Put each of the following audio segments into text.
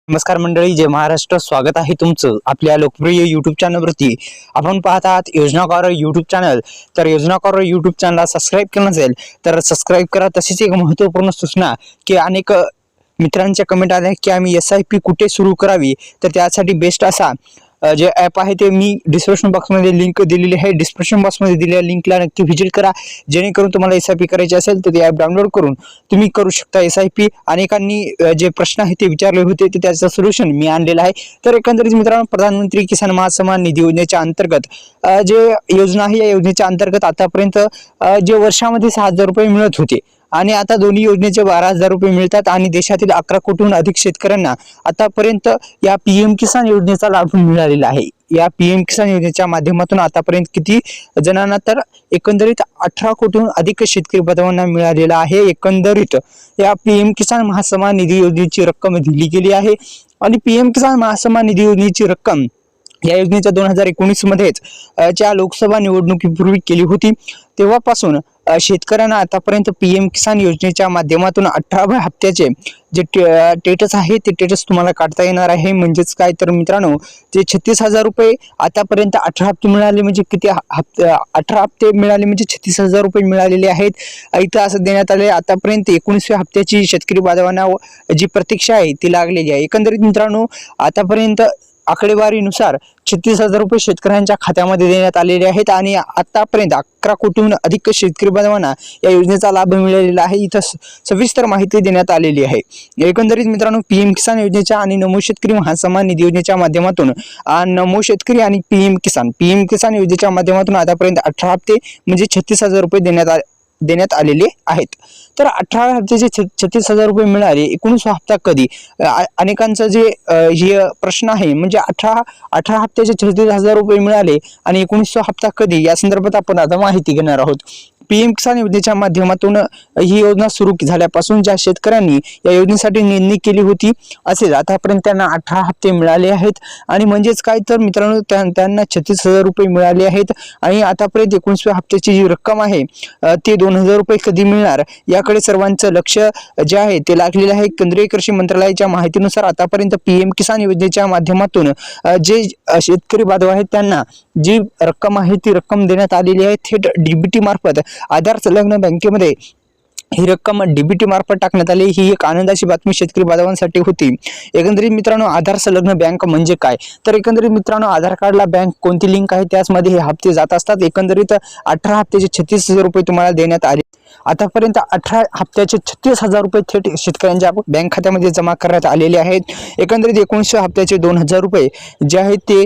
नमस्कार मंडळी, जय महाराष्ट्र. स्वागत आहे तुमचं आपल्या लोकप्रिय युट्यूब चॅनलवरती. आपण पाहत आहात योजनाकार युट्यूब चॅनल. तर योजनाकार युट्यूब चॅनलला सबस्क्राईब केलं नसेल तर सबस्क्राईब करा. तशीच एक महत्त्वपूर्ण सूचना की अनेक मित्रांच्या कमेंट आल्या की आम्ही SIP कुठे सुरू करावी, तर त्यासाठी बेस्ट असा जे ॲप आहे ते मी डिस्क्रिप्शन बॉक्समध्ये लिंक दिलेली आहे. डिस्क्रिप्शन बॉक्समध्ये दिलेल्या लिंकला नक्की व्हिजिट करा, जेणेकरून तुम्हाला SIP करायची असेल तर ते ॲप डाउनलोड करून तुम्ही करू शकता SIP. अनेकांनी जे प्रश्न आहेत ते विचारले होते, तर त्याचं सोल्युशन मी आणलेलं आहे. तर एकंदरीत मित्रांनो, प्रधानमंत्री किसान महासन्मान निधी योजनेच्या अंतर्गत जे योजना आहे, या योजनेच्या अंतर्गत आतापर्यंत जे वर्षामध्ये 6,000 रुपये मिळत होते आणि आता दोन्ही योजनेचे 12,000 रुपये मिळतात आणि देशातील 11 कोटीहून अधिक शेतकऱ्यांना आतापर्यंत या PM किसान योजनेचा लाभ मिळालेला आहे. या PM किसान योजनेच्या माध्यमातून आतापर्यंत किती जणांना, तर एकंदरीत 18 कोटीहून अधिक शेतकरी बांधवांना मिळालेला आहे. एकंदरीत या PM किसान महासन्मान निधी योजनेची रक्कम दिली गेली आहे आणि PM किसान महासन्मान निधी योजनेची रक्कम या योजनेच्या 2019 मध्येच ज्या लोकसभा निवडणुकीपूर्वी केली होती, तेव्हापासून शेतकऱ्यांना आतापर्यंत PM किसान योजनेच्या माध्यमातून 18व्या हप्त्याचे जे टेटस आहे ते टेटस तुम्हाला काढता येणार आहे. म्हणजेच काय तर मित्रांनो, जे 36,000 रुपये आतापर्यंत 18 हप्ते मिळाले, म्हणजे किती हप्ते 18 हप्ते मिळाले म्हणजे 36,000 रुपये मिळालेले आहेत. इथं असं देण्यात आले. आतापर्यंत 19व्या हप्त्याची शेतकरी बांधवांना जी प्रतीक्षा आहे ती लागलेली आहे. एकंदरीत मित्रांनो, आतापर्यंत आकडेवारीनुसार 36,000 रुपये शेतकऱ्यांच्या खात्यामध्ये देण्यात आलेले आहेत आणि आतापर्यंत 11 कोटीहून अधिक शेतकरी बांधवांना या योजनेचा लाभ मिळालेला आहे. इथं सविस्तर माहिती देण्यात आलेली आहे. एकंदरीत मित्रांनो, PM किसान योजनेच्या आणि नमो शेतकरी महासन्मान निधी योजनेच्या माध्यमातून नमो शेतकरी आणि PM किसान योजनेच्या माध्यमातून आतापर्यंत 18 हप्ते म्हणजे 36,000 रुपये देण्यात आलेले आहेत. तर 18 हप्त्याचे 36,000 रुपये मिळाले. 19 हप्ता कधी, अनेकांचा जे हे प्रश्न आहे, म्हणजे 18 हप्त्याचे 36,000 रुपये मिळाले आणि 19 हप्ता कधी, या संदर्भात आपण आता माहिती घेणार आहोत. PM किसान योजनेच्या माध्यमातून ही योजना सुरू झाल्यापासून ज्या शेतकऱ्यांनी या योजनेसाठी नोंदणी केली होती असेल, आतापर्यंत त्यांना 18 हप्ते मिळाले आहेत. आणि म्हणजेच काय तर मित्रांनो, त्यांना 36,000 रुपये मिळाले आहेत आणि आतापर्यंत 19व्या हप्त्याची जी रक्कम आहे ते 2,000 रुपये कधी मिळणार, याकडे सर्वांचं लक्ष जे आहे ते लागलेलं आहे. केंद्रीय कृषी मंत्रालयाच्या माहितीनुसार आतापर्यंत PM किसान योजनेच्या माध्यमातून जे शेतकरी बांधव आहेत त्यांना जी रक्कम आहे ती रक्कम देण्यात आलेली आहे. थेट DBT मार्फत आधार संलग्न बँकेमध्ये ही रक्कम DBT मार्फत टाकण्यात आली. ही एक आनंदाची बातमी शेतकरी बांधवांसाठी होती. एकंदरीत मित्रांनो, आधार संलग्न बँक म्हणजे काय, तर एकंदरीत मित्रांनो, आधार कार्डला बँक कोणती लिंक आहे त्याचमध्ये हे हप्ते जात असतात. एकंदरीत 18 हप्त्याचे 36,000 रुपये तुम्हाला देण्यात आले. आतापर्यंत 18 हप्त्याचे 36,000 रुपये थेट शेतकऱ्यांच्या बँक खात्यामध्ये जमा करण्यात आलेले आहेत. एकंदरीत 19 हप्त्याचे 2,000 रुपये जे आहेत ते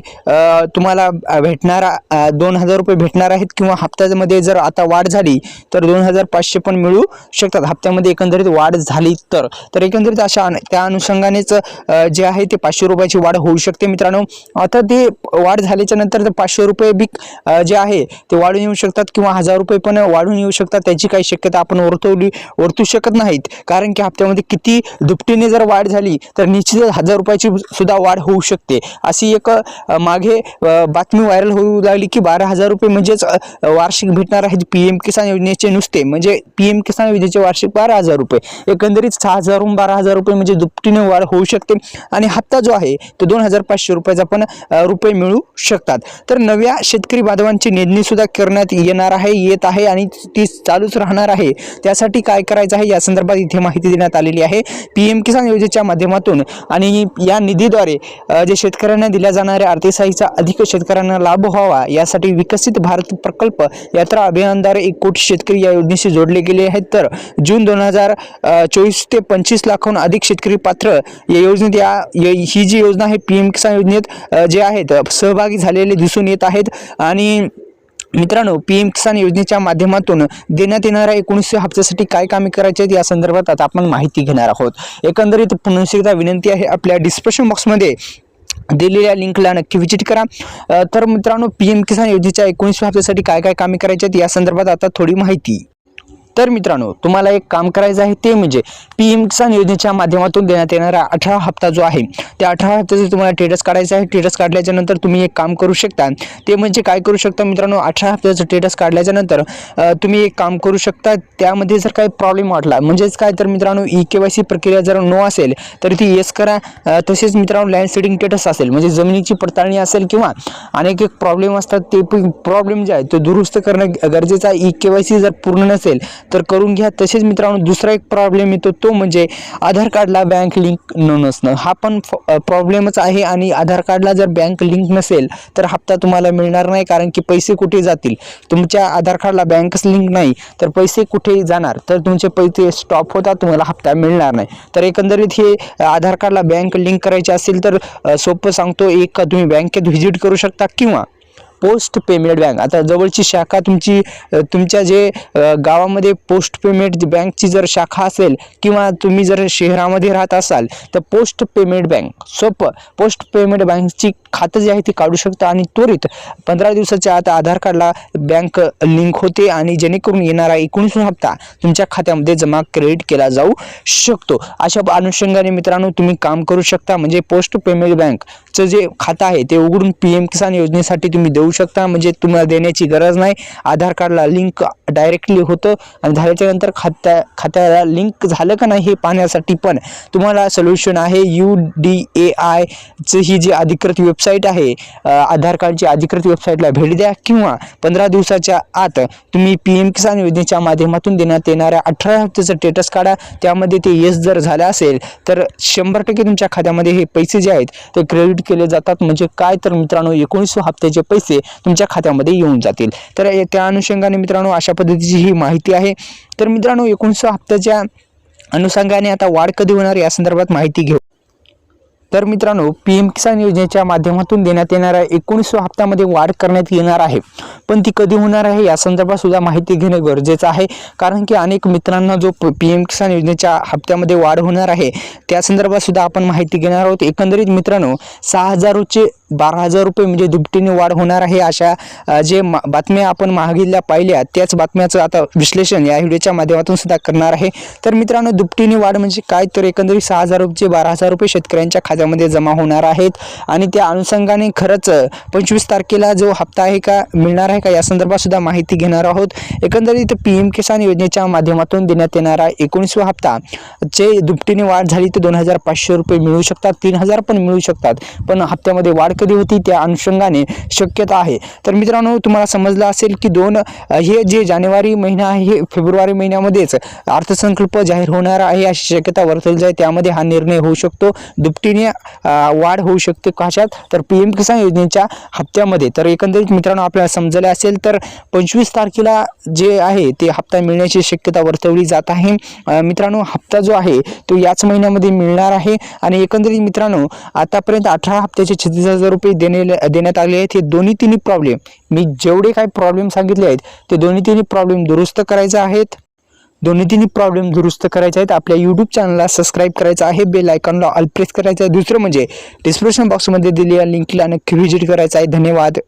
तुम्हाला भेटणारा 2,000 रुपये भेटणार आहेत. किंवा हप्त्यामध्ये जर आता वाढ झाली तर 2,500 पण मिळू शकतात हप्त्यामध्ये, एकंदरीत वाढ झाली तर एकंदरीत अशा त्या अनुषंगानेच जे आहे ते 500 रुपयाची वाढ होऊ शकते. मित्रांनो, आता ते वाढ झाल्याच्या नंतर 500 रुपये बी जे आहे ते वाढून येऊ शकतात किंवा 1,000 रुपये पण वाढून येऊ शकतात. त्याची काही शक्यता आपण वर्तू शकत नाहीत, कारण की हप्त्यामध्ये किती दुपटीने जर वाढ झाली तर निश्चितच 1,000 रुपयाची सुद्धा वाढ होऊ शकते. अशी एक मागे बातमी व्हायरल होऊ लागली की 12,000 रुपये म्हणजेच वार्षिक भेटणार आहेत PM किसान योजनेचे नुसते, म्हणजे PM किसान योजनेचे वार्षिक 12,000 रुपये. एकंदरीत 6,000 हून 12,000 रुपये म्हणजे दुपटीने वाढ होऊ शकते आणि हप्ता जो आहे तो 2,500 रुपयाचा पण रुपये मिळू शकतात. तर नव्या शेतकरी बांधवांची नोंदणी सुद्धा करण्यात येत आहे आणि ती चालूच राहणार आहे. त्यासाठी काय करायचं आहे या संदर्भात इथे माहिती देण्यात आलेली आहे. PM किसान योजनेच्या माध्यमातून आणि या निधीद्वारे जे शेतकऱ्यांना दिल्या जाणाऱ्या आर्थिक सहाय्याचा अधिक शेतकऱ्यांना लाभ व्हावा यासाठी विकसित भारत प्रकल्प यात्रा अभियानाद्वारे 1 कोटी शेतकरी या योजनेशी जोडले गेले आहेत. तर जून 2024 ते 25 लाखाहून अधिक शेतकरी पात्र या योजनेत ही जी योजना आहे PM किसान योजनेत जे आहेत सहभागी झालेले दिसून येत आहेत. आणि मित्रांनो, PM किसान योजनेच्या माध्यमातून देण्यात येणाऱ्या 19 हप्त्यासाठी काय कामे करायची आहेत या संदर्भात आता आपण माहिती घेणार आहोत. एकंदरीत पुन्हा एकदा विनंती आहे, आपल्या डिस्क्रिप्शन बॉक्समध्ये दिलेल्या लिंकला नक्की व्हिजिट करा. तर मित्रांनो, PM किसान योजनेच्या 19 हप्त्यासाठी काय काय कामे करायची आहेत या संदर्भात आता थोडी माहिती. तर मित्रांनो, तुम्हाला एक काम करायचं आहे, ते म्हणजे PM किसान योजनेच्या माध्यमातून देण्यात येणारा 18 हप्ता जो आहे, त्या 18 हप्त्याचं तुम्हाला स्टेटस काढायचं आहे. स्टेटस काढल्याच्या नंतर तुम्ही एक काम करू शकता, ते म्हणजे काय करू शकता मित्रांनो, 18 हप्त्याचं स्टेटस काढल्याच्या नंतर तुम्ही एक काम करू शकता, त्यामध्ये जर काही प्रॉब्लेम वाटला, म्हणजेच काय तर मित्रांनो, KYC प्रक्रिया जर नो असेल तर ती येस करा. तसेच मित्रांनो, लँड सीडिंग स्टेटस असेल, म्हणजे जमिनीची पडताळणी असेल किंवा अनेक एक प्रॉब्लेम असतात, ते प्रॉब्लेम जे आहे तो दुरुस्त करणं गरजेचं आहे. KYC जर पूर्ण नसेल तर करून घ्या. तसेच मित्रांनो, दुसरा एक प्रॉब्लेम येतो, तो म्हणजे आधार कार्डला बँक लिंक न नसणं. हा पण प्रॉब्लेमच आहे. आणि आधार कार्डला जर बँक लिंक नसेल तर हप्ता तुम्हाला मिळणार नाही, कारण की पैसे कुठे जातील, तुमच्या आधार कार्डला बँकच लिंक नाही तर पैसे कुठे जाणार, तर तुमचे पैसे स्टॉप होतात, तुम्हाला हप्ता मिळणार नाही. तर एकंदरीत हे आधार कार्डला बँक लिंक करायचे असेल तर सोपं सांगतो, एक तुम्ही बँकेत व्हिजिट करू शकता किंवा पोस्ट पेमेंट बँक, आता जवळची शाखा तुमच्या जे गावामध्ये पोस्ट पेमेंट बँकची जर शाखा असेल किंवा तुम्ही जर शहरामध्ये राहत असाल तर पोस्ट पेमेंट बँक, सोपं पोस्ट पेमेंट बँकची खातं जे आहे ते काढू शकता आणि त्वरित 15 दिवसाच्या आत आधार कार्डला बँक लिंक होते आणि जेणेकरून येणारा 19 हप्ता तुमच्या खात्यामध्ये जमा क्रेडिट केला जाऊ शकतो. अशा अनुषंगाने मित्रांनो तुम्ही काम करू शकता. म्हणजे पोस्ट पेमेंट बँकचं जे खातं आहे ते उघडून PM किसान योजनेसाठी तुम्ही देऊ शकता. म्हणजे तुम्हाला देण्याची गरज नाही, आधार कार्डला लिंक डायरेक्टली होतं आणि झाल्याच्या नंतर खात्याला लिंक झालं का नाही हे पाहण्यासाठी पण तुम्हाला सोल्युशन आहे. UDAI ची ही जी अधिकृत वेबसाईट आहे, आधार कार्डची अधिकृत वेबसाईटला भेट द्या किंवा 15 दिवसाच्या आत तुम्ही PM किसान योजनेच्या माध्यमातून देण्यात येणाऱ्या 18 हप्त्याचं स्टेटस काढा. त्यामध्ये ते येस जर झालं असेल तर 100% तुमच्या खात्यामध्ये हे पैसे जे आहेत ते क्रेडिट केले जातात. म्हणजे काय तर मित्रांनो, 19 हप्त्याचे पैसे तुमच्या खात्यामध्ये येऊन जातील. तर त्या अनुषंगाने मित्रांनो अशा पद्धतीची ही माहिती आहे. तर मित्रांनो, 19 हप्त्याच्या अनुषंगाने आता वाढ कधी होणार या संदर्भात माहिती घेऊ. तर मित्रांनो, PM किसान योजनेच्या माध्यमातून देण्यात येणाऱ्या 19 हप्त्यामध्ये वाढ करण्यात येणार आहे, पण ती कधी होणार आहे या संदर्भात सुद्धा माहिती घेणं गरजेचं आहे. कारण की अनेक मित्रांना जो PM किसान योजनेच्या हप्त्यामध्ये वाढ होणार आहे त्या संदर्भात सुद्धा आपण माहिती घेणार आहोत. एकंदरीत मित्रांनो, 6,000 चे 12,000 रुपये म्हणजे दुपटीने वाढ होणार आहे. अशा जे बातम्या आपण मागील पाहिल्या त्याच बातम्याचं आता विश्लेषण या व्हिडिओच्या माध्यमातून सुद्धा करणार आहे. तर मित्रांनो, दुपटीने वाढ म्हणजे काय तर एकंदरीत 6,000 चे 12,000 रुपये शेतकऱ्यांच्या खात्यामध्ये जमा होणार आहेत. आणि त्या अनुषंगाने खरंच 25 तारखेला जो हप्ता आहे का मिळणार आहे का या संदर्भात सुद्धा माहिती घेणार आहोत. एकंदरीत PM किसान योजनेच्या माध्यमातून देण्यात येणारा 19 हप्ता चे दुपटीने वाढ झाली तर 2,500 रुपये मिळू शकतात, 3,000 पण मिळू शकतात. पण हप्त्यामध्ये वाढ कधी होती त्या अनुषंगाने शक्यता आहे. तर मित्रांनो, तुम्हाला समजलं असेल की हे जे जानेवारी महिना आहे हे फेब्रुवारी महिन्यामध्येच अर्थसंकल्प जाहीर होणार आहे अशी शक्यता वर्तवली जाते. त्यामध्ये हा निर्णय होऊ शकतो, दुपटीने वाढ होऊ शकते. कशात तर PM किसान योजनेच्या हप्त्यामध्ये. तर एकंदरीत मित्रांनो आपल्याला समजले असेल तर 25 तारखेला जे आहे ते हप्ता मिळण्याची शक्यता वर्तवली जात आहे. मित्रांनो, हप्ता जो आहे तो याच महिन्यामध्ये मिळणार आहे. आणि एकंदरीत मित्रांनो, आतापर्यंत 18 हप्त्याचे 36,000 रुपये देण्यात आले आहेत. हे दोन्ही तिन्ही प्रॉब्लेम मी जेवढे काही प्रॉब्लेम सांगितले आहेत ते दोन्ही तिन्ही प्रॉब्लेम दुरुस्त करायचे आहेत. आपल्या YouTube चॅनलला सबस्क्राईब करायचं आहे, बेल आयकॉनला ऑल प्रेस करायचं आहे. दुसरं म्हणजे डिस्क्रिप्शन बॉक्समध्ये दिलेल्या लिंकला नक्की व्हिजिट करायचं आहे. धन्यवाद.